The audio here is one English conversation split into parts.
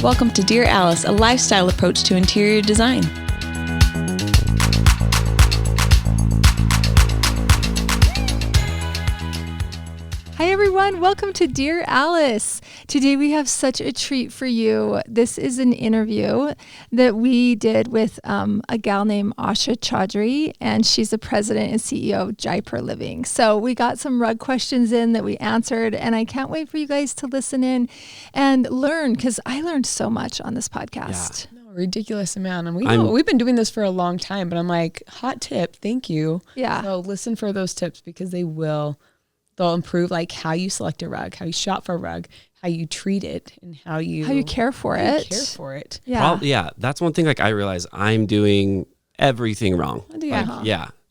Welcome to Dear Alice, a lifestyle approach to interior design. Hi everyone, welcome to Dear Alice. Today we have such a treat for you. This is an interview that we did with a gal named Asha Shaudray, and she's the president and CEO of Jaipur Living. So we got some rug questions in that we answered, and I can't wait for you guys to listen in and learn, because I learned so much on this podcast. Yeah. Ridiculous amount. And we've been doing this for a long time, but I'm like, hot tip, thank you. Yeah. So listen for those tips, because they'll improve like how you select a rug, how you shop for a rug, how you treat it, and how you care for it. Yeah. That's one thing. Like, I realize I'm doing everything wrong.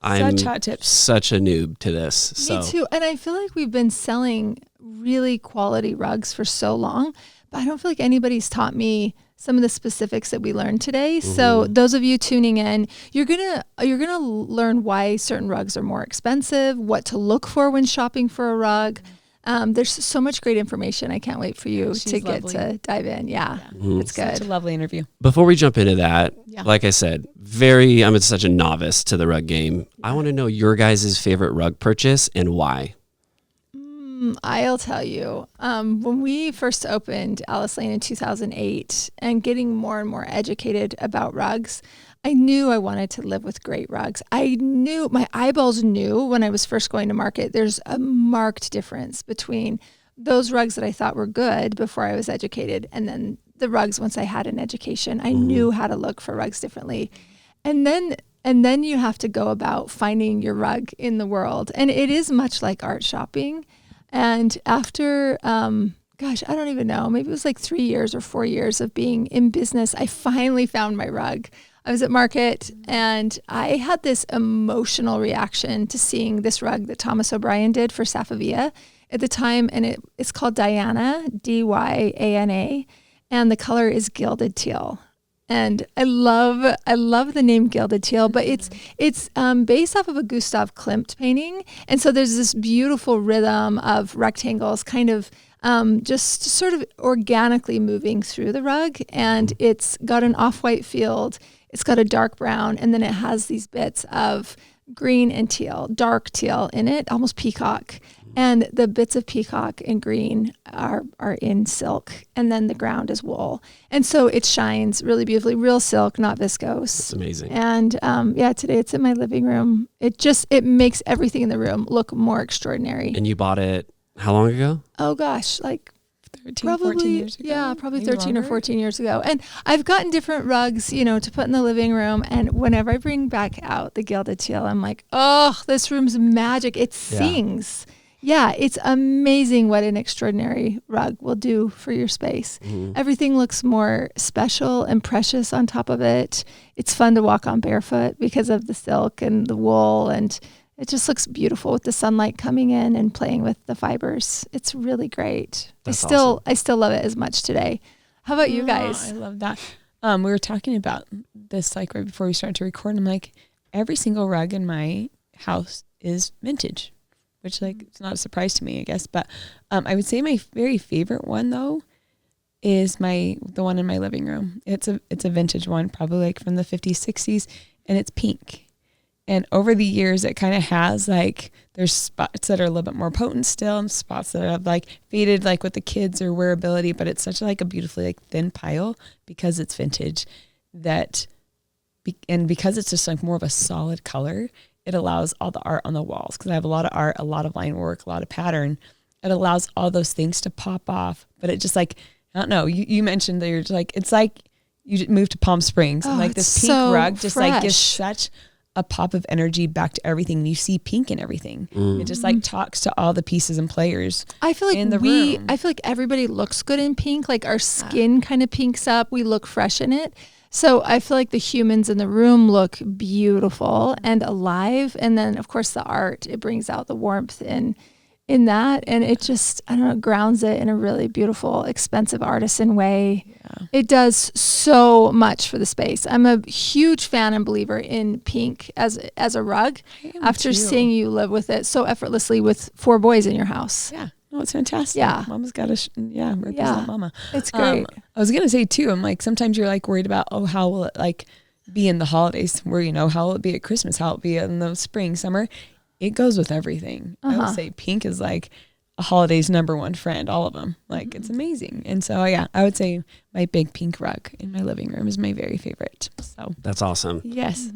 I'm such hot tips. Such a noob to this. Me too. And I feel like we've been selling really quality rugs for so long, but I don't feel like anybody's taught me some of the specifics that we learned today. Mm-hmm. So those of you tuning in, you're gonna learn why certain rugs are more expensive, what to look for when shopping for a rug. There's so much great information. I can't wait for you get to dive in. Yeah. It's good. Such a lovely interview. Before we jump into that, like I said, I'm such a novice to the rug game. I want to know your guys' favorite rug purchase and why. I'll tell you, when we first opened Alice Lane in 2008 and getting more and more educated about rugs, I knew I wanted to live with great rugs. My eyeballs knew when I was first going to market, there's a marked difference between those rugs that I thought were good before I was educated and then the rugs once I had an education. I knew how to look for rugs differently. And then you have to go about finding your rug in the world. And it is much like art shopping. And after, I don't even know, maybe it was like 3 years or 4 years of being in business, I finally found my rug. I was at market and I had this emotional reaction to seeing this rug that Thomas O'Brien did for Safavia at the time. And it's called Diana, Dyana, and the color is gilded teal. And I love the name Gilded Teal, but it's based off of a Gustav Klimt painting. And so there's this beautiful rhythm of rectangles kind of just sort of organically moving through the rug. And it's got an off-white field. It's got a dark brown. And then it has these bits of green and teal, dark teal in it, almost peacock. And the bits of peacock and green are in silk, and then the ground is wool. And so it shines really beautifully, real silk, not viscose. That's amazing. And today it's in my living room. It makes everything in the room look more extraordinary. And you bought it how long ago? Oh gosh, like 14 years ago. Yeah, probably Maybe 13 longer. or 14 years ago. And I've gotten different rugs, to put in the living room. And whenever I bring back out the Gilded Teal, I'm like, oh, this room's magic. It sings. Yeah, it's amazing what an extraordinary rug will do for your space. Mm-hmm. Everything looks more special and precious on top of it. It's fun to walk on barefoot because of the silk and the wool, and it just looks beautiful with the sunlight coming in and playing with the fibers. It's really great. That's I still love it as much today. How about you guys? I love that. We were talking about this like right before we started to record. I'm like, every single rug in my house is vintage, which like it's not a surprise to me, I guess. But I would say my very favorite one though is the one in my living room. It's a vintage one, probably like from the 50s, 60s, and it's pink. And over the years, it kind of has like, there's spots that are a little bit more potent still, and spots that have like faded like with the kids or wearability, but it's such like a beautifully like thin pile because it's vintage and because it's just like more of a solid color, it allows all the art on the walls. Because I have a lot of art, a lot of line work, a lot of pattern. It allows all those things to pop off. But it just like, I don't know, you mentioned that you're just like, it's like you moved to Palm Springs. And like this pink rug just fresh. Like gives such a pop of energy back to everything. You see pink in everything. It just like talks to all the pieces and players. I feel like in the room. I feel like everybody looks good in pink. Like our skin kind of pinks up. We look fresh in it. So I feel like the humans in the room look beautiful and alive. And then of course the art, it brings out the warmth in that. And it just, I don't know, grounds it in a really beautiful, expensive artisan way. Yeah. It does so much for the space. I'm a huge fan and believer in pink as a rug after seeing you live with it so effortlessly with 4 boys in your house. Yeah. Oh, it's fantastic. Yeah. Mama's got to, represent mama. It's great. I was going to say too, I'm like, sometimes you're like worried about, how will it like be in the holidays where, how will it be at Christmas? How will it be in the spring, summer? It goes with everything. I would say pink is like a holiday's number one friend, all of them. Like it's amazing. And so, I would say my big pink rug in my living room is my very favorite. So That's awesome. yes.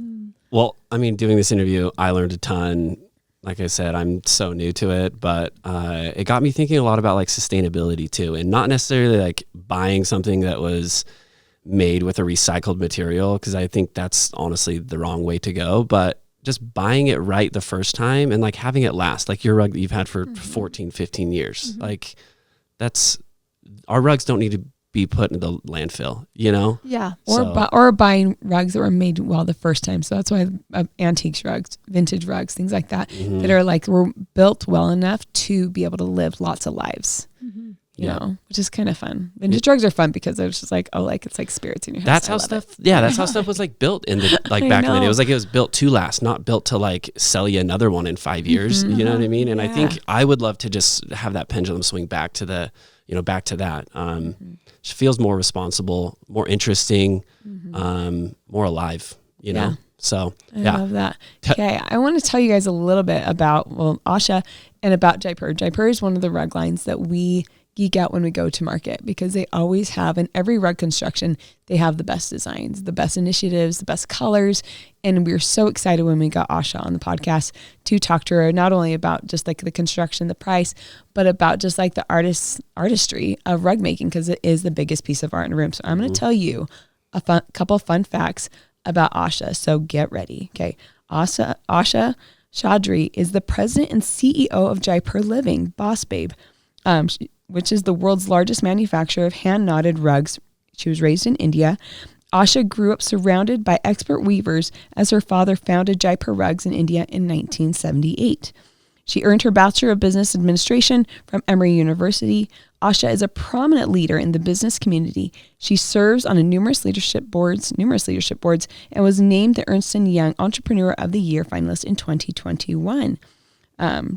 Well, I mean, doing this interview, I learned a ton. Like I said, I'm so new to it, but it got me thinking a lot about like sustainability too, and not necessarily like buying something that was made with a recycled material, because I think that's honestly the wrong way to go, but just buying it right the first time and like having it last, like your rug that you've had for 14, 15 years. Like our rugs don't need to be put in the landfill, Yeah. Or buying rugs that were made well the first time. So that's why antiques rugs, vintage rugs, things like that, that are like were built well enough to be able to live lots of lives. You know, which is kind of fun. Vintage rugs are fun because they're just like, it's like spirits in your house. That's how stuff. Yeah, that's how stuff was like built in the back in the day. It was like it was built to last, not built to like sell you another one in 5 years. You know what I mean? And I think I would love to just have that pendulum swing back to the, back to that. It feels more responsible, more interesting, more alive. You know. So I love that. Okay, I want to tell you guys a little bit about Asha and about Jaipur. Jaipur is one of the rug lines that we geek out when we go to market, because they always have, in every rug construction, they have the best designs, the best initiatives, the best colors. And we were so excited when we got Asha on the podcast to talk to her, not only about just like the construction, the price, but about just like the artistry of rug making, because it is the biggest piece of art in a room. So I'm going to tell you a couple fun facts about Asha. So get ready. Okay. Asha Shaudray is the president and CEO of Jaipur Living, Boss Babe, which is the world's largest manufacturer of hand-knotted rugs. She was raised in India. Asha grew up surrounded by expert weavers as her father founded Jaipur Rugs in India in 1978. She earned her Bachelor of Business Administration from Emery University. Asha is a prominent leader in the business community. She serves on numerous leadership boards, and was named the Earnston Young Entrepreneur of the Year finalist in 2021.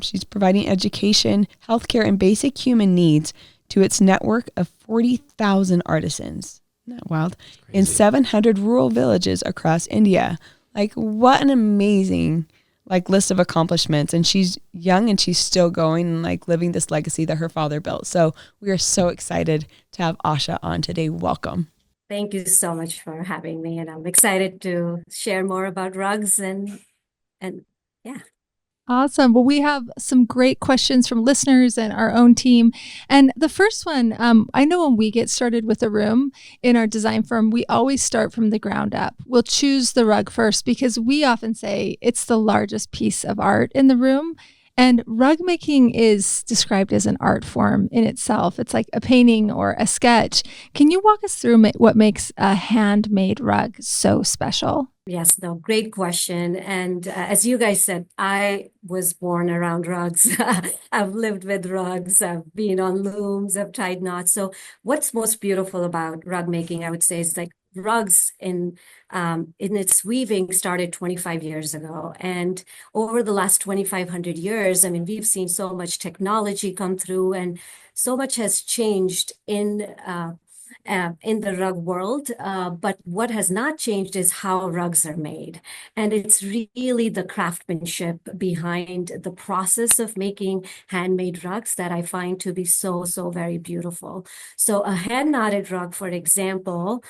She's providing education, healthcare, and basic human needs to its network of 40,000 artisans. Isn't that wild? In 700 rural villages across India. Like, what an amazing list of accomplishments. And she's young and she's still going and living this legacy that her father built. So we are so excited to have Asha on today. Welcome. Thank you so much for having me. And I'm excited to share more about rugs and yeah. Awesome. Well, we have some great questions from listeners and our own team. And the first one, I know when we get started with a room in our design firm, we always start from the ground up. We'll choose the rug first because we often say it's the largest piece of art in the room. And rug making is described as an art form in itself. It's like a painting or a sketch. Can you walk us through what makes a handmade rug so special? Yes, no, great question. And as you guys said, I was born around rugs. I've lived with rugs. I've been on looms. I've tied knots. So what's most beautiful about rug making, I would say, is rugs in its weaving started 25 years ago. And over the last 2,500 years, I mean, we've seen so much technology come through and so much has changed in the rug world. But what has not changed is how rugs are made. And it's really the craftsmanship behind the process of making handmade rugs that I find to be so, so very beautiful. So a hand knotted rug, for example,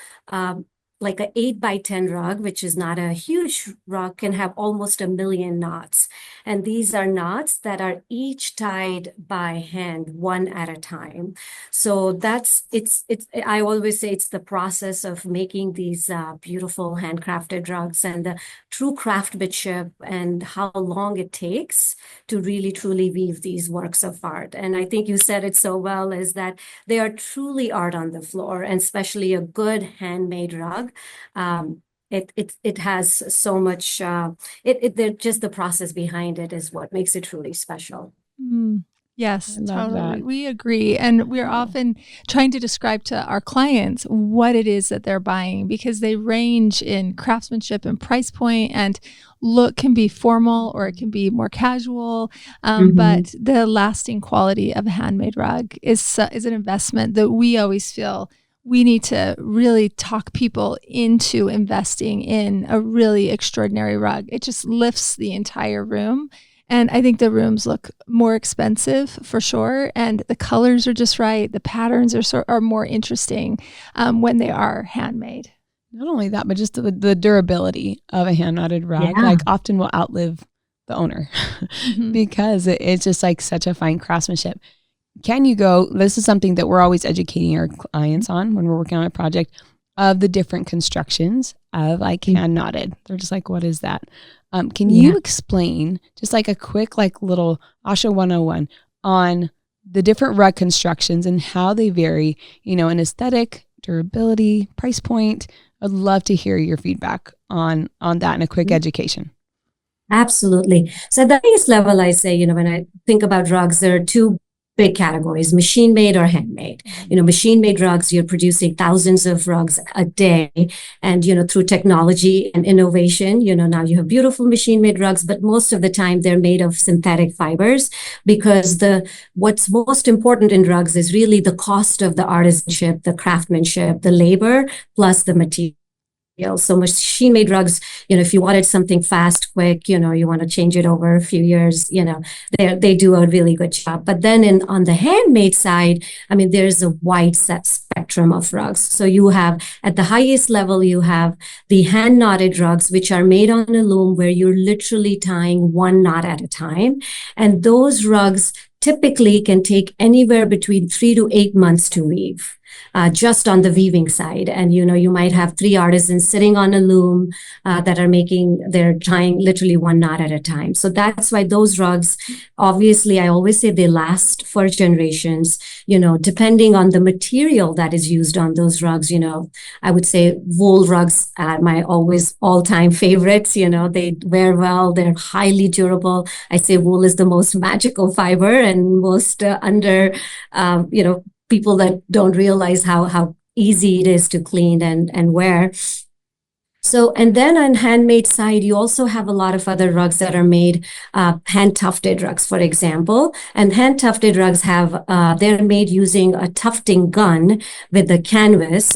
like an 8x10 rug, which is not a huge rug, can have almost 1 million knots. And these are knots that are each tied by hand, one at a time. So I always say it's the process of making these beautiful handcrafted rugs and the true craftsmanship and how long it takes to really, truly weave these works of art. And I think you said it so well, is that they are truly art on the floor, and especially a good handmade rug. It has so much, just the process behind it is what makes it truly special. Yes, I love totally. that. We agree. And we're often trying to describe to our clients what it is that they're buying, because they range in craftsmanship and price point, and look can be formal or it can be more casual. But the lasting quality of a handmade rug is an investment that we always feel we need to really talk people into investing in a really extraordinary rug. It just lifts the entire room. And I think the rooms look more expensive for sure. And the colors are just right. The patterns are more interesting when they are handmade. Not only that, but just the durability of a hand knotted rug, Yeah. like often will outlive the owner because it's just like such a fine craftsmanship. Can you go, this is something that we're always educating our clients on when we're working on a project, of the different constructions of like hand knotted. They're just like, what is that? Can you explain just like a quick, like little Asha 101 on the different rug constructions and how they vary, in aesthetic, durability, price point? I'd love to hear your feedback on that and a quick education. Absolutely. So at the highest level, I say, when I think about rugs, there are two big categories: machine made or handmade. Machine made rugs, you're producing thousands of rugs a day. And, through technology and innovation, now you have beautiful machine made rugs, but most of the time they're made of synthetic fibers, because what's most important in rugs is really the cost of the artisanship, the craftsmanship, the labor, plus the material. So machine-made rugs, if you wanted something fast, quick, you want to change it over a few years, they do a really good job. But then on the handmade side, there's a wide set spectrum of rugs. So you have, at the highest level, you have the hand-knotted rugs, which are made on a loom where you're literally tying one knot at a time. And those rugs typically can take anywhere between 3 to 8 months to weave. Just on the weaving side. And, you might have 3 artisans sitting on a loom they're tying literally one knot at a time. So that's why those rugs, obviously, I always say they last for generations, depending on the material that is used on those rugs. I would say wool rugs are my always all-time favorites. They wear well, they're highly durable. I say wool is the most magical fiber and most people that don't realize how easy it is to clean and wear. So, and then on handmade side, you also have a lot of other rugs that are made, hand tufted rugs, for example. And hand tufted rugs they're made using a tufting gun with a canvas,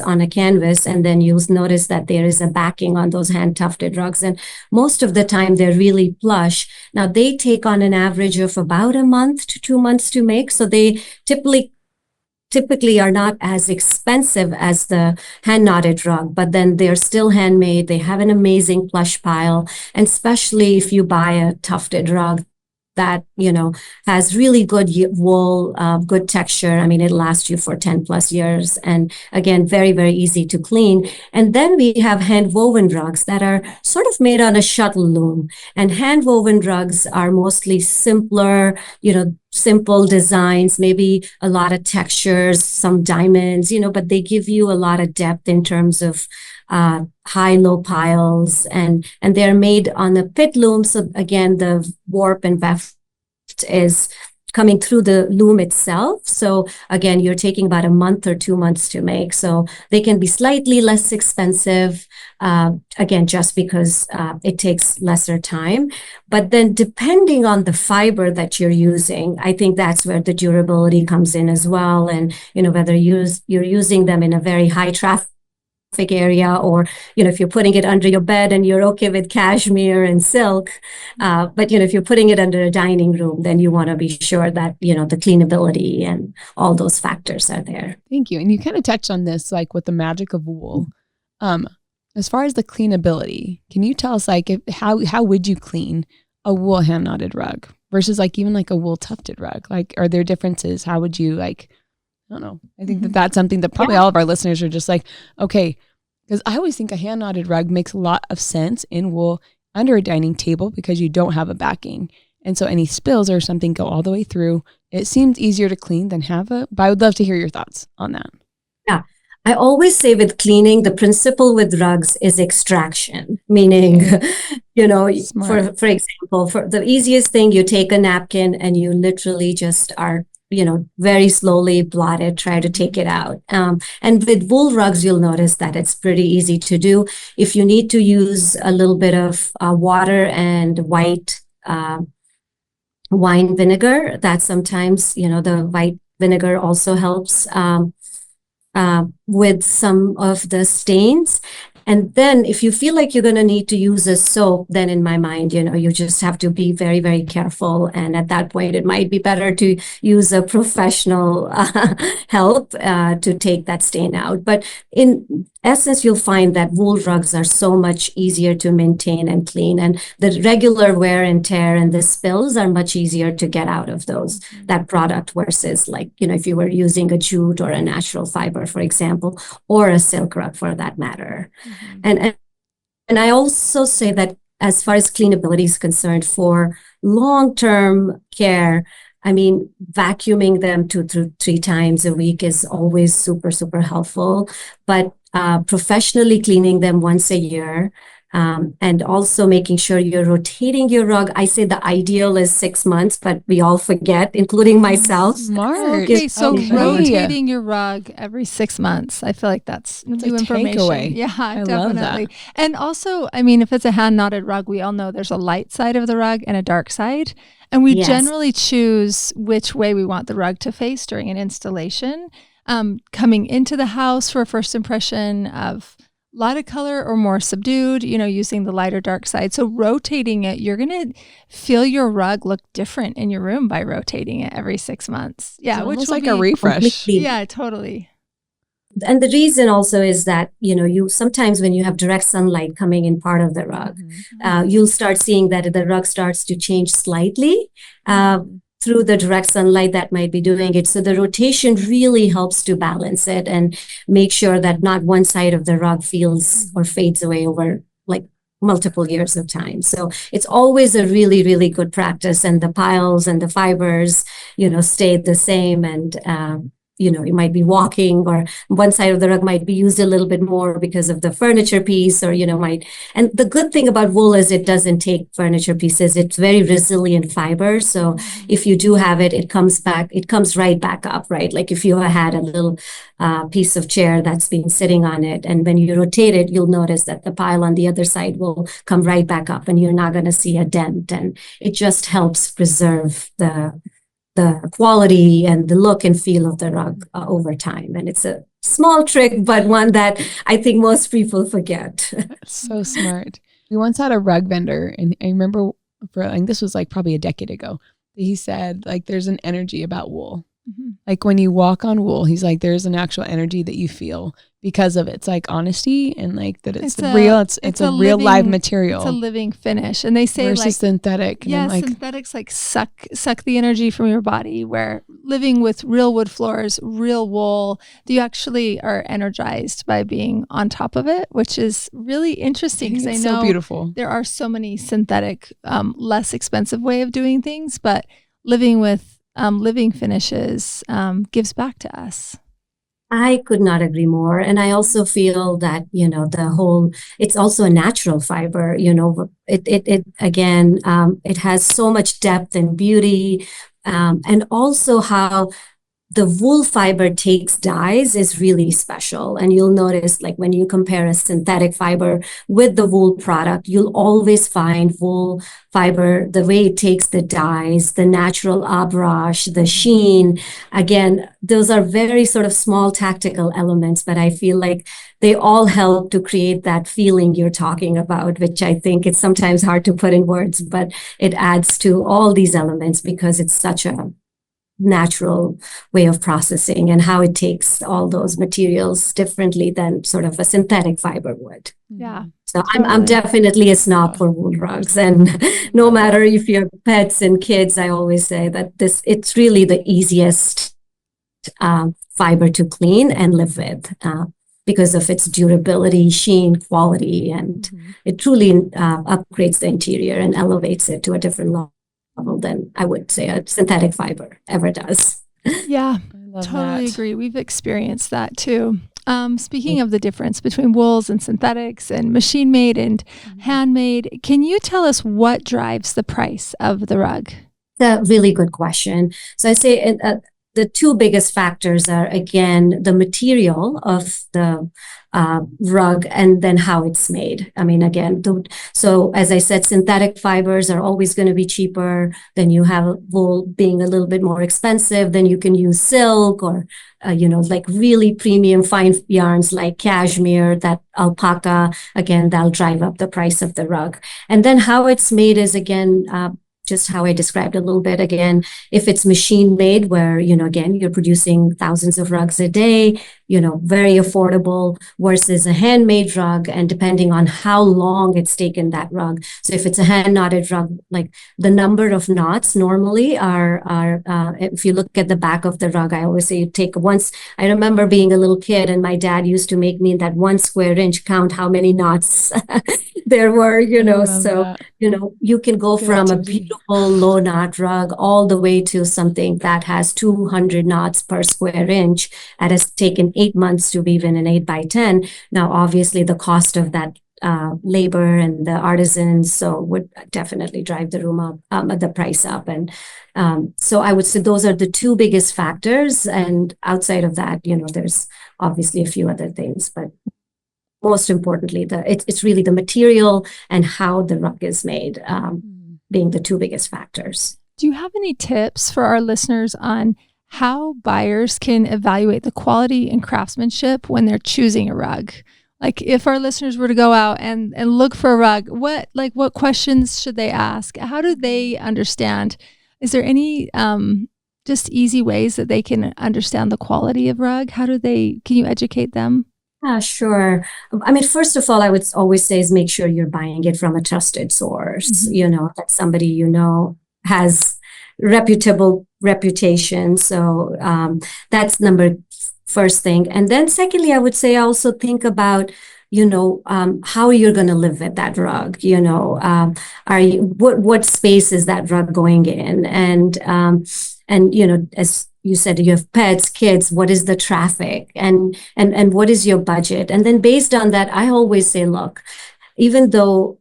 and then you'll notice that there is a backing on those hand tufted rugs. And most of the time they're really plush. Now they take on an average of about a month to 2 months to make. So they typically are not as expensive as the hand knotted rug, but then they're still handmade. They have an amazing plush pile. And especially if you buy a tufted rug that, has really good wool, good texture. It'll last you for 10 plus years. And again, very, very easy to clean. And then we have hand woven rugs that are sort of made on a shuttle loom. And hand woven rugs are mostly simpler, simple designs, maybe a lot of textures, some diamonds, but they give you a lot of depth in terms of high-low piles, and they're made on a pit loom. So again, the warp and weft is coming through the loom itself. So again, you're taking about a month or 2 months to make. So they can be slightly less expensive, again, just because it takes lesser time. But then depending on the fiber that you're using, I think that's where the durability comes in as well. And, whether you're using them in a very high traffic area, or if you're putting it under your bed and you're okay with cashmere and silk, but if you're putting it under a dining room, then you want to be sure that the cleanability and all those factors are there. Thank you. And you kind of touched on this, like with the magic of wool. As far as the cleanability, can you tell us like how would you clean a wool hand knotted rug versus like even like a wool tufted rug? Like, are there differences? How would you like? I don't know. I think that's something that probably all of our listeners are just like, okay, because I always think a hand knotted rug makes a lot of sense in wool under a dining table because you don't have a backing. And so any spills or something go all the way through. It seems easier to clean than but I would love to hear your thoughts on that. Yeah. I always say with cleaning, the principle with rugs is extraction, meaning Smart. for example, for the easiest thing, you take a napkin and you literally just are, very slowly blot it, try to take it out. And with wool rugs, you'll notice that it's pretty easy to do. If you need to use a little bit of water and white wine vinegar, that sometimes, the white vinegar also helps with some of the stains. And then if you feel like you're going to need to use a soap, then in my mind, you just have to be very, very careful. And at that point, it might be better to use a professional help to take that stain out. But in essence, you'll find that wool rugs are so much easier to maintain and clean. And the regular wear and tear and the spills are much easier to get out of that product versus like, if you were using a jute or a natural fiber, for example, or a silk rug for that matter. And I also say that as far as cleanability is concerned, for long-term care, I mean, vacuuming them 2 to 3 times a week is always super, super helpful. But professionally cleaning them once a year, and also making sure you're rotating your rug. I say the ideal is 6 months, but we all forget, including myself. Smart. Okay, so Okay. rotating your rug every 6 months. I feel like that's new a information. takeaway. Yeah, I definitely. love that. And also, I mean, if it's a hand knotted rug, we all know there's a light side of the rug and a dark side. And we Yes. generally choose which way we want the rug to face during an installation. Coming into the house for a first impression of lighter color or more subdued, using the light or dark side. So rotating it, you're going to feel your rug look different in your room by rotating it every 6 months. Yeah. It's which almost will like a be- refresh. Completely. Yeah, totally. And the reason also is that, you sometimes when you have direct sunlight coming in part of the rug, you'll start seeing that the rug starts to change slightly through the direct sunlight that might be doing it. So the rotation really helps to balance it and make sure that not one side of the rug feels or fades away over like multiple years of time. So it's always a really, really good practice. And the piles and the fibers, stay the same. And, you might be walking, or one side of the rug might be used a little bit more because of the furniture piece, or, and the good thing about wool is it doesn't take furniture pieces. It's very resilient fiber. So if you do have it, it comes right back up, right? Like if you had a little piece of chair that's been sitting on it, and when you rotate it, you'll notice that the pile on the other side will come right back up and you're not going to see a dent. And it just helps preserve the quality and the look and feel of the rug over time. And it's a small trick, but one that I think most people forget. So smart. We once had a rug vendor, and I remember this was like probably a decade ago. He said like there's an energy about wool. Like when you walk on wool, he's like there's an actual energy that you feel because of it's like honesty and like that it's real. It's a real live material. It's a living finish, and they say versus like synthetic. Yeah, like, synthetics like suck the energy from your body. Where living with real wood floors, real wool, you actually are energized by being on top of it, which is really interesting because I know so beautiful. There are so many synthetic, less expensive way of doing things, but living with living finishes gives back to us. I could not agree more. And I also feel that, it's also a natural fiber, it again, it has so much depth and beauty. And also how the wool fiber takes dyes is really special. And you'll notice like when you compare a synthetic fiber with the wool product, you'll always find wool fiber, the way it takes the dyes, the natural abrash, the sheen. Again, those are very sort of small tactical elements, but I feel like they all help to create that feeling you're talking about, which I think it's sometimes hard to put in words, but it adds to all these elements because it's such a natural way of processing and how it takes all those materials differently than sort of a synthetic fiber would. Yeah. So I'm definitely a snob for wool rugs. And no matter if you have pets and kids, I always say that it's really the easiest fiber to clean and live with because of its durability, sheen, quality, and it truly upgrades the interior and elevates it to a different level than I would say a synthetic fiber ever does. Yeah, I love totally that. agree. We've experienced that too. Speaking of the difference between wools and synthetics and machine made and handmade, can you tell us what drives the price of the rug? That's a really good question. So I say the two biggest factors are, again, the material of the rug and then how it's made. I mean, again, so as I said, synthetic fibers are always going to be cheaper. Then you have wool being a little bit more expensive. Then you can use silk or, like really premium fine yarns like cashmere, that alpaca. Again, that'll drive up the price of the rug. And then how it's made is, again, just how I described a little bit. Again, if it's machine made, where, again, you're producing thousands of rugs a day, very affordable, versus a handmade rug. And depending on how long it's taken that rug. So if it's a hand knotted rug, like the number of knots normally are if you look at the back of the rug, I always say you take once. I remember being a little kid and my dad used to make me that 1 square inch count how many knots there were, so that. You can go from a beautiful low knot rug all the way to something that has 200 knots per square inch that has taken 8 months to weave in an 8x10. Now, obviously, the cost of that labor and the artisans would definitely drive the price up. And so I would say those are the two biggest factors. And outside of that, there's obviously a few other things, but most importantly, it's really the material and how the rug is made being the two biggest factors. Do you have any tips for our listeners on how buyers can evaluate the quality and craftsmanship when they're choosing a rug? Like if our listeners were to go out and look for a rug, what questions should they ask? How do they understand? Is there any just easy ways that they can understand the quality of rug? Can you educate them? Sure. I mean, first of all, I would always say is make sure you're buying it from a trusted source, that somebody, has reputable reputation. So that's first thing. And then secondly, I would say also think about, how you're going to live with that rug. What space is that rug going in? And as you said, you have pets, kids, what is the traffic and what is your budget? And then based on that, I always say, look, even though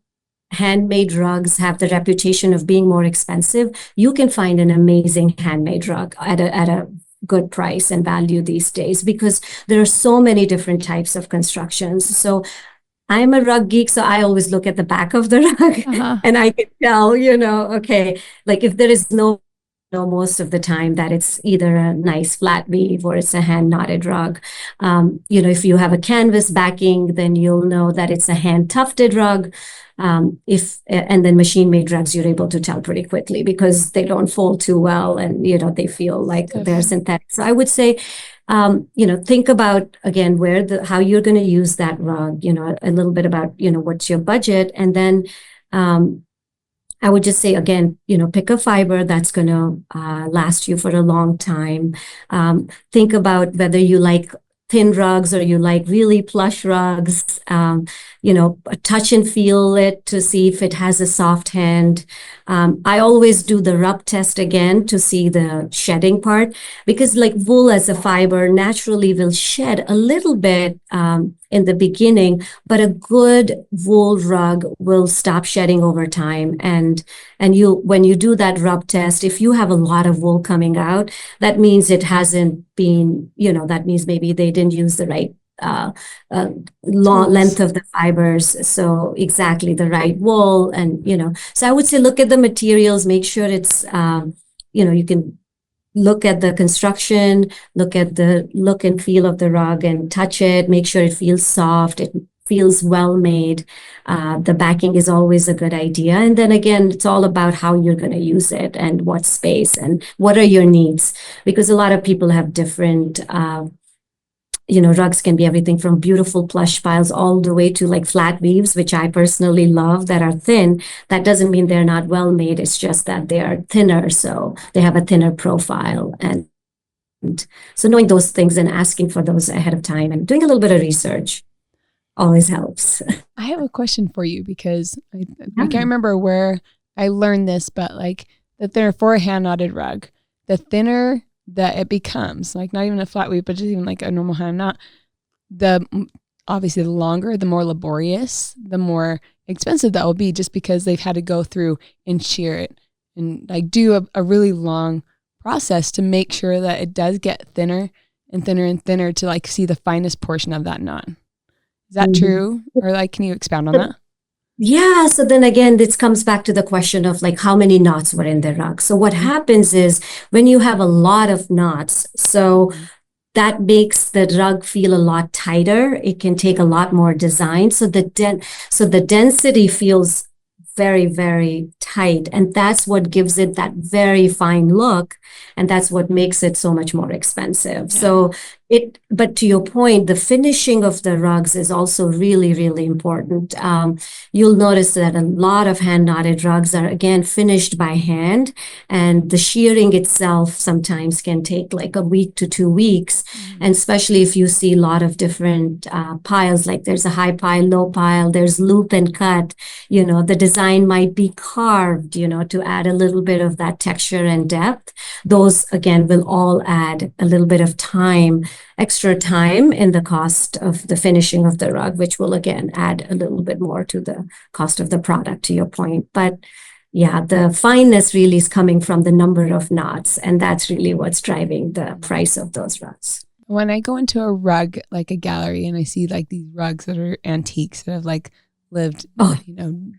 handmade rugs have the reputation of being more expensive, you can find an amazing handmade rug at a good price and value these days, because there are so many different types of constructions. So I'm a rug geek, so I always look at the back of the rug and I can tell, okay, like if there is most of the time that it's either a nice flat weave or it's a hand knotted rug. If you have a canvas backing, then you'll know that it's a hand tufted rug. And then machine made rugs, you're able to tell pretty quickly because they don't fold too well and, they feel like they're synthetic. So I would say, think about, again, how you're going to use that rug, a little bit about, what's your budget. And then, I would just say, again, pick a fiber that's going to last you for a long time. Think about whether you like thin rugs or you like really plush rugs. Touch and feel it to see if it has a soft hand. I always do the rub test again to see the shedding part, because like wool as a fiber naturally will shed a little bit in the beginning, but a good wool rug will stop shedding over time. And when you do that rub test, if you have a lot of wool coming out, that means it hasn't been, that means maybe they didn't use the right length of the fibers, so exactly the right wool. And so I would say look at the materials, make sure it's you can look at the construction, look at the look and feel of the rug and touch it, make sure it feels soft, it feels well made. The backing is always a good idea. And then again, it's all about how you're going to use it and what space and what are your needs, because a lot of people have different rugs can be everything from beautiful plush piles all the way to like flat weaves, which I personally love, that are thin. That doesn't mean they're not well made. It's just that they are thinner, so they have a thinner profile. And so knowing those things and asking for those ahead of time and doing a little bit of research always helps. I have a question for you, because I can't remember where I learned this, but like that they're for a hand knotted rug, the thinner that it becomes, like not even a flat weave, but just even like a normal hand knot, the obviously the longer, the more laborious, the more expensive that will be, just because they've had to go through and shear it and like do a really long process to make sure that it does get thinner and thinner and thinner to like see the finest portion of that knot. Is that true? Or like, can you expound on that? Yeah, so then again, this comes back to the question of like how many knots were in the rug. So what happens is when you have a lot of knots, so that makes the rug feel a lot tighter. It can take a lot more design. So the density feels very, very tight. And that's what gives it that very fine look. And that's what makes it so much more expensive. Yeah. So but to your point, the finishing of the rugs is also really, really important. You'll notice that a lot of hand knotted rugs are again finished by hand, and the shearing itself sometimes can take like a week to 2 weeks. And especially if you see a lot of different piles, like there's a high pile, low pile, there's loop and cut, the design might be carved, to add a little bit of that texture and depth. Those again will all add a little bit of extra time in the cost of the finishing of the rug, which will again add a little bit more to the cost of the product, to your point. But yeah, the fineness really is coming from the number of knots, and that's really what's driving the price of those rugs. When I go into a rug, like a gallery, and I see like these rugs that are antiques that have like lived,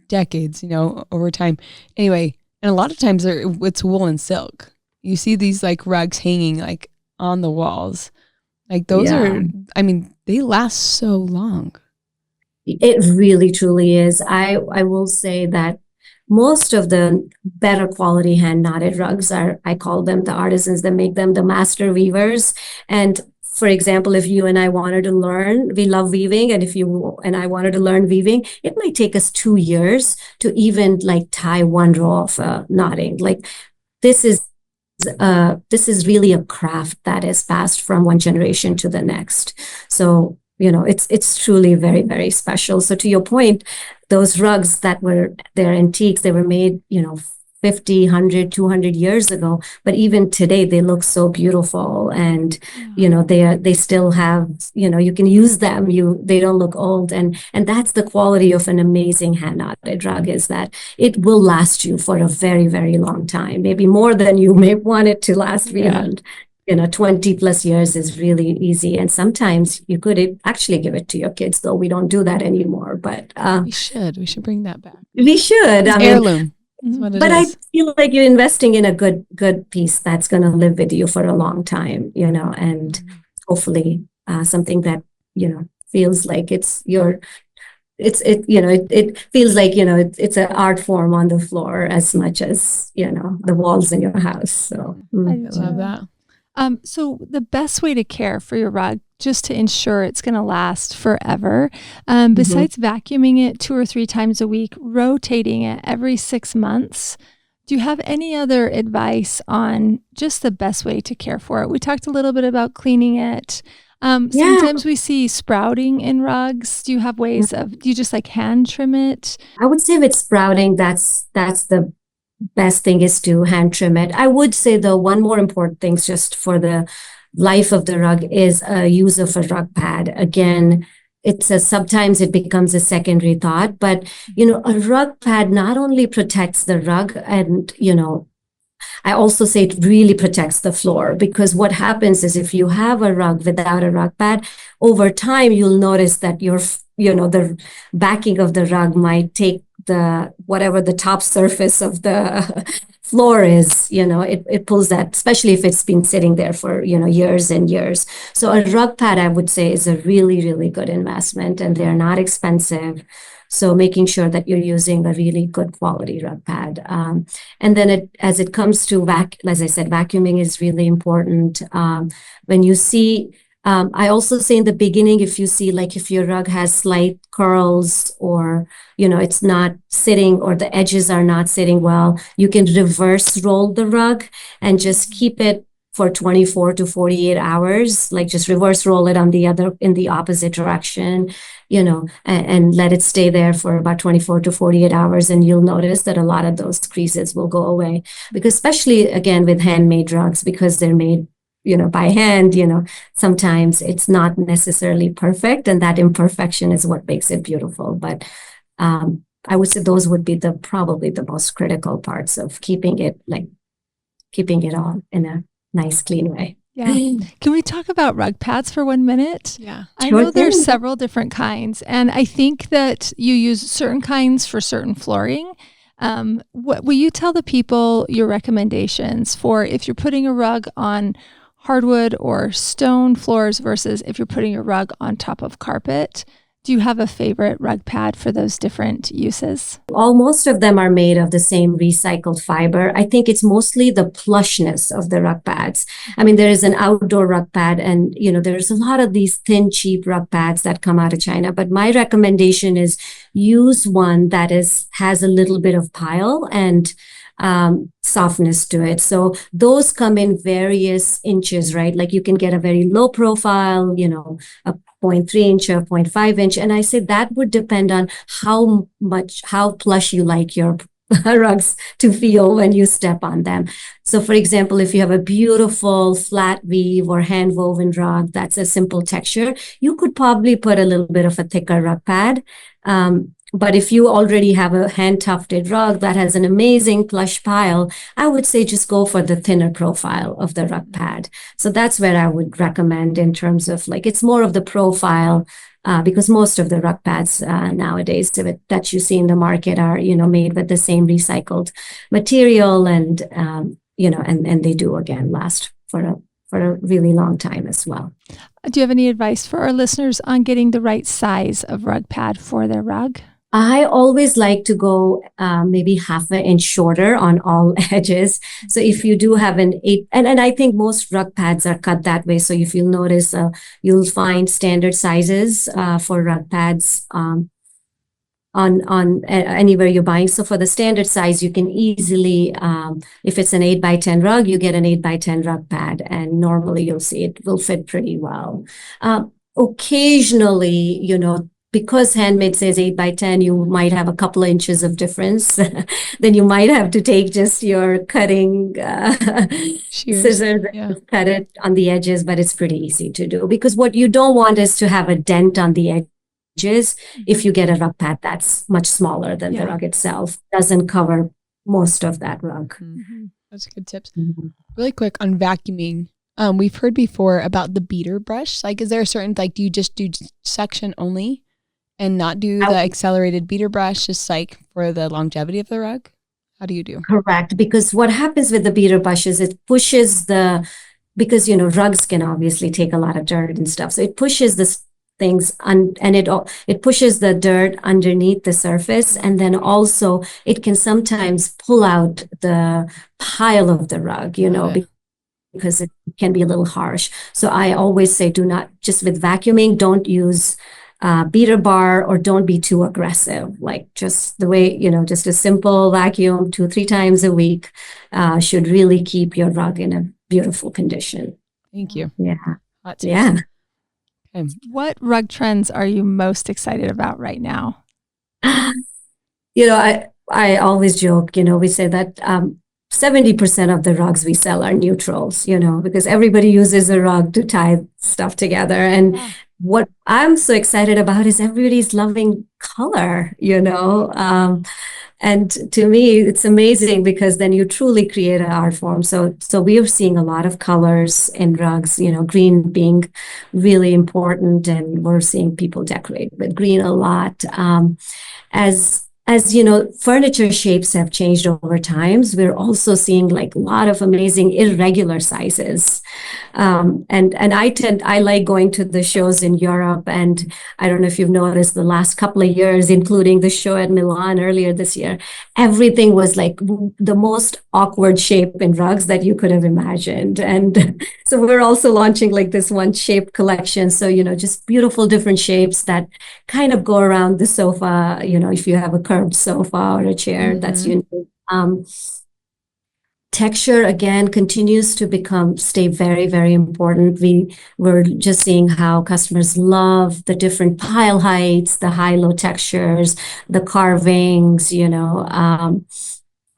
decades, over time. Anyway, and a lot of times it's wool and silk. You see these like rugs hanging like on the walls. Like those are, they last so long. It really, truly is. I will say that most of the better quality hand knotted rugs I call them the artisans that make them, the master weavers. And for example, if you and I wanted to learn, we love weaving, and if you and I wanted to learn weaving, it might take us 2 years to even like tie one row of knotting. Like this is really a craft that is passed from one generation to the next. So, it's truly very, very special. So to your point, those rugs they're antiques, they were made, 50, 100, 200 years ago. But even today, they look so beautiful. And, they still have, you can use them. They don't look old. And that's the quality of an amazing hand knotted rug, is that it will last you for a very, very long time, maybe more than you may want it to last beyond. 20 plus years is really easy. And sometimes you could actually give it to your kids, though we don't do that anymore. But we should bring that back. We should. It's heirloom. But I feel like you're investing in a good piece that's going to live with you for a long time, and hopefully something that, feels like it feels like, it's an art form on the floor as much as, the walls in your house. So I love that. So the best way to care for your rug, just to ensure it's going to last forever, besides vacuuming it 2 or 3 times a week, rotating it every 6 months, do you have any other advice on just the best way to care for it? We talked a little bit about cleaning it. Sometimes we see sprouting in rugs. Do you have ways do you just like hand trim it? I would say with sprouting, that's the best thing is to hand trim it. I would say, though, one more important thing just for the life of the rug is a use of a rug pad. Again, sometimes it becomes a secondary thought, but, a rug pad not only protects the rug and, I also say it really protects the floor, because what happens is if you have a rug without a rug pad, over time, you'll notice that the backing of the rug might take whatever the top surface of the floor is, it pulls that, especially if it's been sitting there for, years and years. So a rug pad, I would say, is a really, really good investment, and they're not expensive. So making sure that you're using a really good quality rug pad. And then as it comes to as I said, vacuuming is really important. When you see, I also say in the beginning, if you see, like if your rug has slight curls or, it's not sitting or the edges are not sitting well, you can reverse roll the rug and just keep it for 24 to 48 hours, like just reverse roll it in the opposite direction, and let it stay there for about 24 to 48 hours. And you'll notice that a lot of those creases will go away, because especially again with handmade rugs, because they're made by hand, sometimes it's not necessarily perfect, and that imperfection is what makes it beautiful. But I would say those would be probably the most critical parts of keeping it all in a nice, clean way. Yeah. Can we talk about rug pads for 1 minute? Yeah. I Sure know there's thing. several different kinds, and I think that you use certain kinds for certain flooring. What will you tell the people your recommendations for if you're putting a rug on hardwood or stone floors versus if you're putting a rug on top of carpet? Do you have a favorite rug pad for those different uses? Most of them are made of the same recycled fiber. I think it's mostly the plushness of the rug pads. I mean, there is an outdoor rug pad, and there's a lot of these thin, cheap rug pads that come out of China. But my recommendation is use one that has a little bit of pile and softness to it. So those come in various inches, right? Like you can get a very low profile, a 0.3 inch or 0.5 inch. And I say that would depend on how plush you like your rugs to feel when you step on them. So for example, if you have a beautiful flat weave or hand woven rug, that's a simple texture, you could probably put a little bit of a thicker rug pad. But if you already have a hand tufted rug that has an amazing plush pile, I would say just go for the thinner profile of the rug pad. So that's where I would recommend in terms of it's more of the profile, because most of the rug pads nowadays that you see in the market are, made with the same recycled material, and they do again last for a really long time as well. Do you have any advice for our listeners on getting the right size of rug pad for their rug? I always like to go maybe half an inch shorter on all edges. So if you do have an 8, and I think most rug pads are cut that way. So if you'll notice, you'll find standard sizes for rug pads on anywhere you're buying. So for the standard size, you can easily, if it's an 8x10 rug, you get an 8x10 rug pad, and normally you'll see it will fit pretty well. Occasionally, because handmade says 8x10, you might have a couple of inches of difference. Then you might have to take just your cutting scissors and cut it on the edges, but it's pretty easy to do, because what you don't want is to have a dent on the edges if you get a rug pad that's much smaller than the rug itself. Doesn't cover most of that rug. Mm-hmm. That's good tips. Mm-hmm. Really quick on vacuuming. We've heard before about the beater brush. Is there a certain, do you just do section only and not do the accelerated beater brush, just for the longevity of the rug? How do you do? Correct. Because what happens with the beater brush is it pushes because, rugs can obviously take a lot of dirt and stuff. So it pushes the things and it pushes the dirt underneath the surface. And then also it can sometimes pull out the pile of the rug, because it can be a little harsh. So I always say, do not, just with vacuuming, don't use beater bar, or don't be too aggressive. Just the way, just a simple vacuum 2-3 times a week should really keep your rug in a beautiful condition. Thank you. Yeah. Yeah. Okay. What rug trends are you most excited about right now? I always joke, we say that 70% of the rugs we sell are neutrals, because everybody uses a rug to tie stuff together. And what I'm so excited about is everybody's loving color, and to me, it's amazing, because then you truly create an art form. So we are seeing a lot of colors in rugs, green being really important, and we're seeing people decorate with green a lot. As furniture shapes have changed over times, we're also seeing a lot of amazing irregular sizes. And I like going to the shows in Europe, and I don't know if you've noticed the last couple of years, including the show at Milan earlier this year, everything was the most awkward shape in rugs that you could have imagined. And so we're also launching this one shape collection. So, just beautiful different shapes that kind of go around the sofa, if you have a curved sofa or a chair, that's unique. Texture again continues to stay very, very important. We're just seeing how customers love the different pile heights, the high-low textures, the carvings,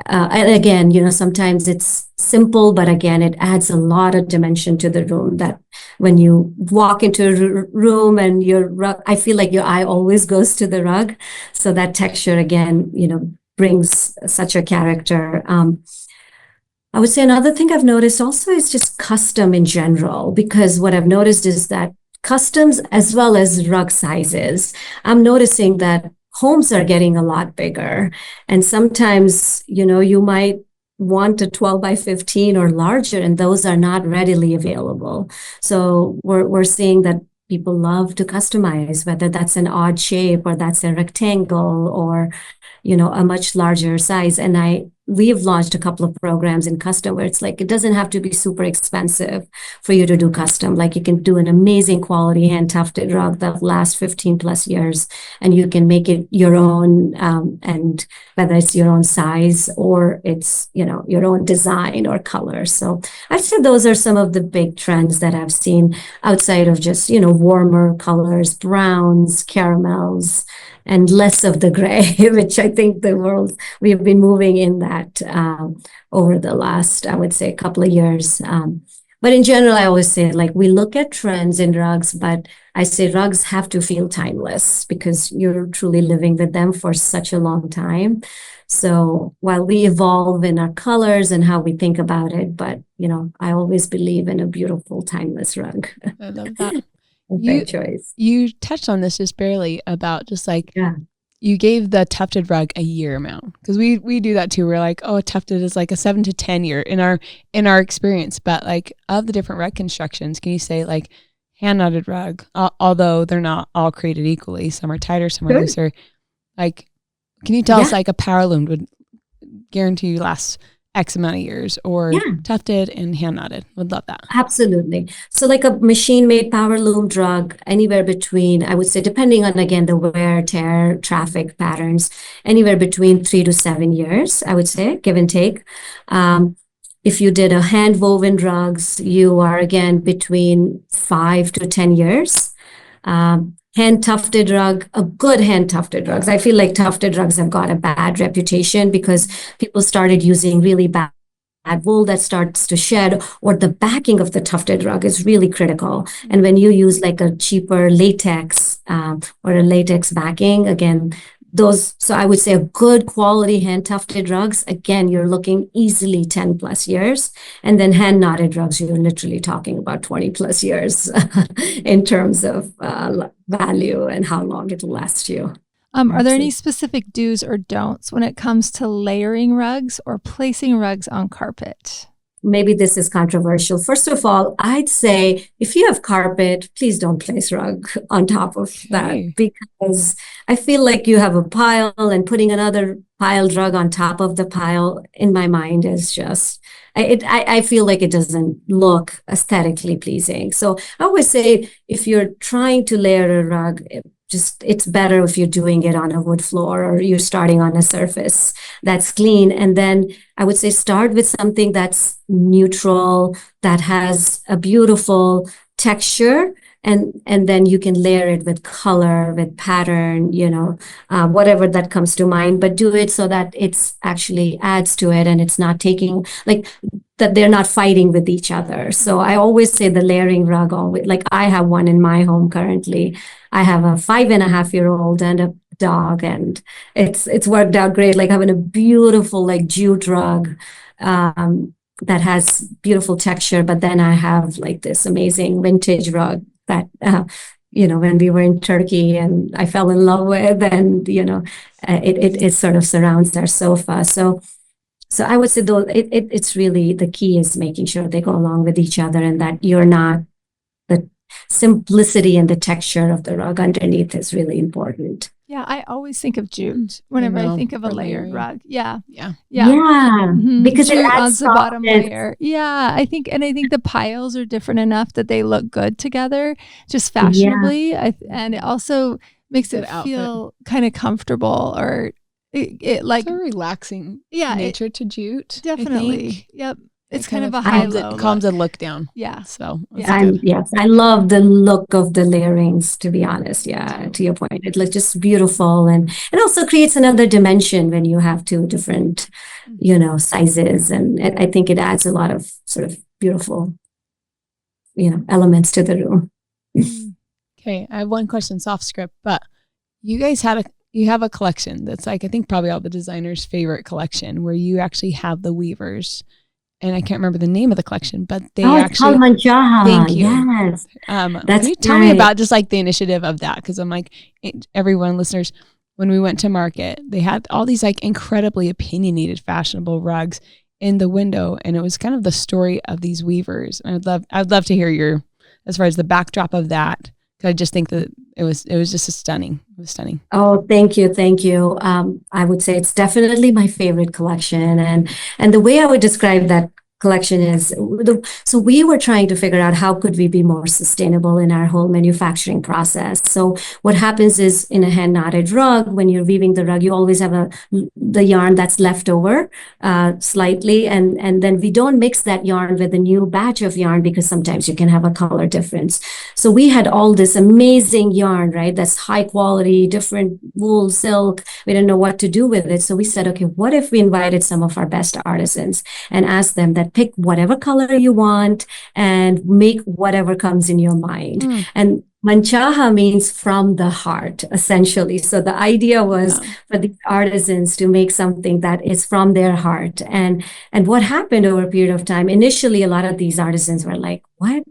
And again, sometimes it's simple, but again, it adds a lot of dimension to the room that when you walk into a room and your rug, I feel like your eye always goes to the rug. So that texture again, brings such a character. I would say another thing I've noticed also is just custom in general, because what I've noticed is that customs as well as rug sizes, I'm noticing that homes are getting a lot bigger. And sometimes, you might want a 12 by 15 or larger, and those are not readily available. So we're seeing that people love to customize, whether that's an odd shape or that's a rectangle or a much larger size. And we've launched a couple of programs in custom where it's like, it doesn't have to be super expensive for you to do custom. Like you can do an amazing quality hand tufted rug that lasts 15 plus years, and you can make it your own. And whether it's your own size or it's, your own design or color. So I'd say those are some of the big trends that I've seen outside of just, warmer colors, browns, caramels, and less of the gray, which I think we've been moving in that over the last, I would say, couple of years. But in general, I always say, like, we look at trends in rugs, but I say rugs have to feel timeless because you're truly living with them for such a long time. So while we evolve in our colors and how we think about it, but, I always believe in a beautiful, timeless rug. I love that. Great choice. You touched on this just barely about just like, you gave the tufted rug a year amount, because we do that too. We're like, oh, tufted is like a 7 to 10 year in our experience. But like, of the different rug constructions, can you say like hand knotted rug, although they're not all created equally, some are tighter, some are looser. Like, can you tell us like a power loom would guarantee you last X amount of years, or tufted and hand knotted? Would love that. Absolutely. So like a machine made power loom rug, anywhere between, I would say, depending on, again, the wear, tear, traffic patterns, anywhere between 3 to 7 years, I would say, give and take. If you did a hand woven rugs, you are again between 5 to 10 years. Hand tufted rug, a good hand tufted rugs. I feel like tufted rugs have got a bad reputation because people started using really bad wool that starts to shed, or the backing of the tufted rug is really critical. And when you use like a cheaper latex or a latex backing, again, so I would say a good quality hand tufted rugs, again, you're looking easily 10 plus years. And then hand knotted rugs, you're literally talking about 20 plus years in terms of value and how long it'll last you. Are there any specific do's or don'ts when it comes to layering rugs or placing rugs on carpet? Maybe this is controversial. First of all, I'd say if you have carpet, please don't place rug on top of that, because I feel like you have a pile and putting another piled rug on top of the pile, in my mind, is just, I feel like it doesn't look aesthetically pleasing. So I always say if you're trying to layer a rug, it's better if you're doing it on a wood floor or you're starting on a surface that's clean. And then I would say start with something that's neutral, that has a beautiful texture, and then you can layer it with color, with pattern, whatever that comes to mind, but do it so that it's actually adds to it and it's not taking, like, that they're not fighting with each other. So I always say the layering rug, like I have one in my home currently. I have a 5.5-year-old and a dog, and it's worked out great. Like having a beautiful like jute rug that has beautiful texture, but then I have like this amazing vintage rug that when we were in Turkey and I fell in love with, and it sort of surrounds our sofa. So I would say though it's really, the key is making sure they go along with each other, and that you're not, the simplicity and the texture of the rug underneath is really important. Yeah, I always think of jute whenever I think of a layered rug. Yeah. Because jute it adds on the bottom layer. Yeah, I think the piles are different enough that they look good together, just fashionably. And it also makes it feel kind of comfortable, or it like a relaxing nature to jute. Definitely. Yep. It's It kind of a calms high-low it, calms look. the look down. Yeah. So that's Yeah. good. Yes, I love the look of the layerings, to be honest. Yeah, to your point. It looks just beautiful, and it also creates another dimension when you have two different, sizes. And I think it adds a lot of sort of beautiful, elements to the room. Okay, I have one question, soft script, but you guys you have a collection that's like, I think probably all the designers' favorite collection, where you actually have the weavers, and I can't remember the name of the collection, but they It's called Manchaha. Thank you. Yes, Can that's you tell me right. about just like the initiative of that? Because I'm like, everyone, listeners, when we went to market, they had all these like incredibly opinionated, fashionable rugs in the window, and it was kind of the story of these weavers. And I'd love to hear as far as the backdrop of that, because I just think that it was just stunning. It was stunning. Oh, thank you, thank you. I would say it's definitely my favorite collection, and the way I would describe that collection is so we were trying to figure out how could we be more sustainable in our whole manufacturing process. So what happens is, in a hand knotted rug, when you're weaving the rug, you always have the yarn that's left over slightly, and then we don't mix that yarn with a new batch of yarn because sometimes you can have a color difference. So we had all this amazing yarn, right? That's high quality, different wool, silk. We didn't know what to do with it. So we said, okay, what if we invited some of our best artisans and asked them that pick whatever color you want and make whatever comes in your mind. And Manchaha means from the heart, essentially. So the idea was for these artisans to make something that is from their heart. And what happened over a period of time, initially, a lot of these artisans were like, what?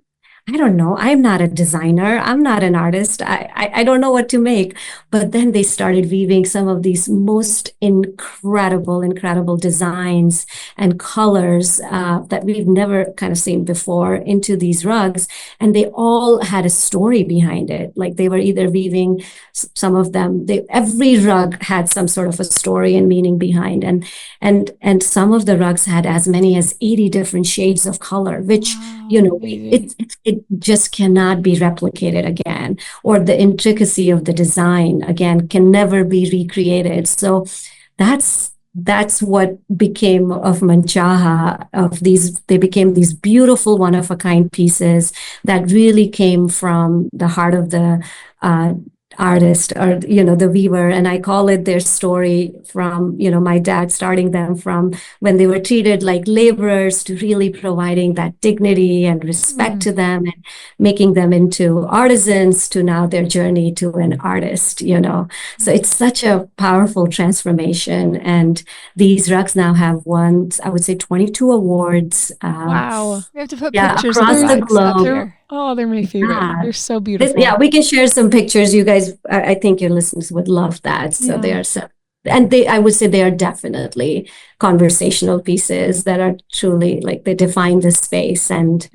I don't know. I'm not a designer. I'm not an artist. I don't know what to make. But then they started weaving some of these most incredible designs and colors that we've never kind of seen before into these rugs. And they all had a story behind it. Like they were either weaving, some of them, every rug had some sort of a story and meaning behind. And some of the rugs had as many as 80 different shades of color, which, it just cannot be replicated again, or the intricacy of the design again can never be recreated. So that's what became of Manchaha. They became these beautiful, one of a kind pieces that really came from the heart of the artist, or the weaver. And I call it their story from my dad starting them from when they were treated like laborers to really providing that dignity and respect to them and making them into artisans to now their journey to an artist. So it's such a powerful transformation, and these rugs now have won, I would say, 22 awards. Wow. We have to put pictures across of the rugs up globe. here. Oh, they're my favorite. Yeah. They're so beautiful. Yeah, we can share some pictures. You guys, I think your listeners would love that. So they are I would say they are definitely conversational pieces that are truly like they define the space and,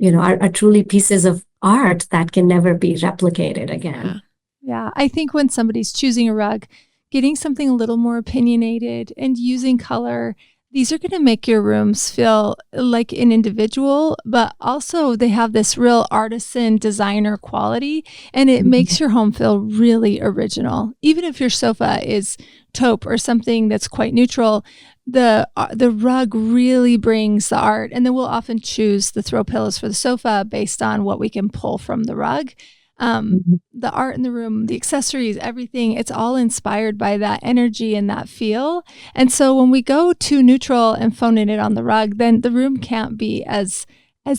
are truly pieces of art that can never be replicated again. Yeah. I think when somebody's choosing a rug, getting something a little more opinionated and using color, these are going to make your rooms feel like an individual, but also they have this real artisan designer quality, and it makes your home feel really original. Even if your sofa is taupe or something that's quite neutral, the rug really brings the art. And then we'll often choose the throw pillows for the sofa based on what we can pull from the rug. The art in the room, the accessories, everything, it's all inspired by that energy and that feel. And so when we go too neutral and phoning it on the rug, then the room can't be as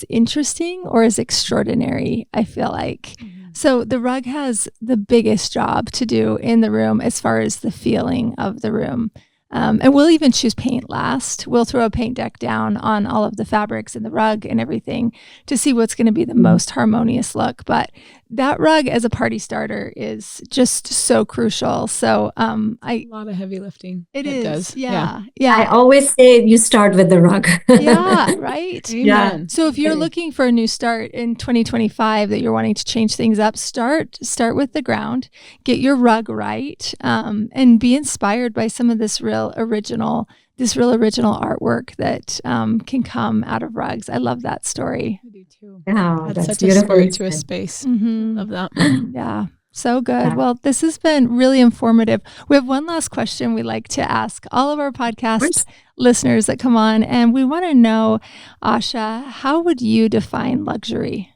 interesting or as extraordinary, I feel like. So the rug has the biggest job to do in the room as far as the feeling of the room. And we'll even choose paint last. We'll throw a paint deck down on all of the fabrics in the rug and everything to see what's going to be the most harmonious look. But that rug as a party starter is just so crucial. So a lot of heavy lifting. It does. Yeah. I always say you start with the rug. Yeah, right? Amen. So if you're looking for a new start in 2025 that you're wanting to change things up, start with the ground, get your rug right, and be inspired by some of this real original artwork that can come out of rugs. I love that story. I do too. Oh, That's that's such a beautiful. story to a space. Love that. Yeah. So good. Well, this has been really informative. We have one last question we like to ask all of our podcast listeners that come on, and we want to know, Asha, how would you define luxury?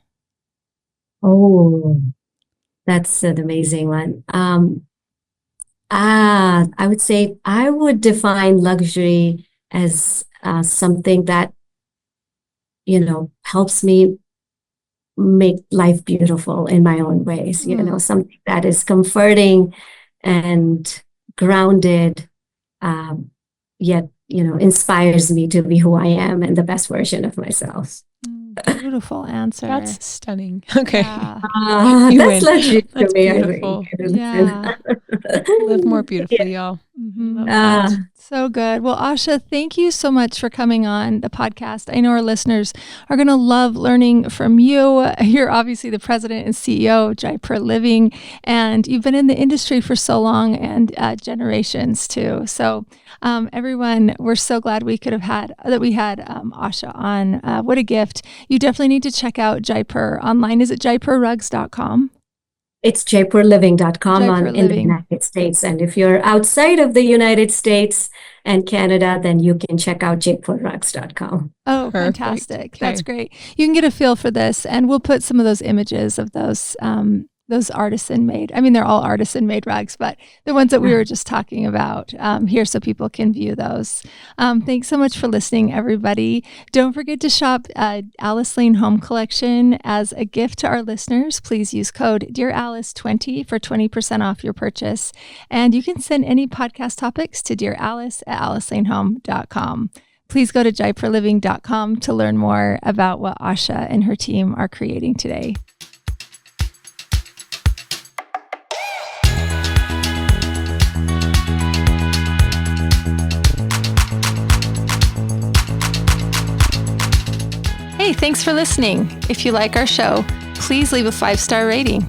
Oh, that's an amazing one. I would say I would define luxury as something that, helps me make life beautiful in my own ways, something that is comforting and grounded, yet, inspires me to be who I am and the best version of myself. Beautiful answer. That's stunning. Okay. Yeah. You That's win. luxury to That's me, beautiful. I think. Yeah. Live more beautifully, y'all. Mhm. Love that. So good. Well, Asha, thank you so much for coming on the podcast. I know our listeners are going to love learning from you. You're obviously the president and CEO of Jaipur Living, and you've been in the industry for so long and generations too. So everyone, we're so glad we had Asha on. What a gift. You definitely need to check out Jaipur online. Is it jaipurrugs.com? It's jaipurliving.com Jaipur in the Living. United States. And if you're outside of the United States and Canada, then you can check out jaipurrugs.com. Oh, Perfect. fantastic. Okay. That's great. You can get a feel for this, and we'll put some of those images of those artisan made. I mean, they're all artisan made rugs, but the ones that we were just talking about here so people can view those. Thanks so much for listening, everybody. Don't forget to shop Alice Lane Home Collection as a gift to our listeners. Please use code DearAlice20 for 20% off your purchase. And you can send any podcast topics to dearalice@alicelanehome.com. Please go to jaipurliving.com to learn more about what Asha and her team are creating today. Hey, thanks for listening. If you like our show, please leave a 5-star rating.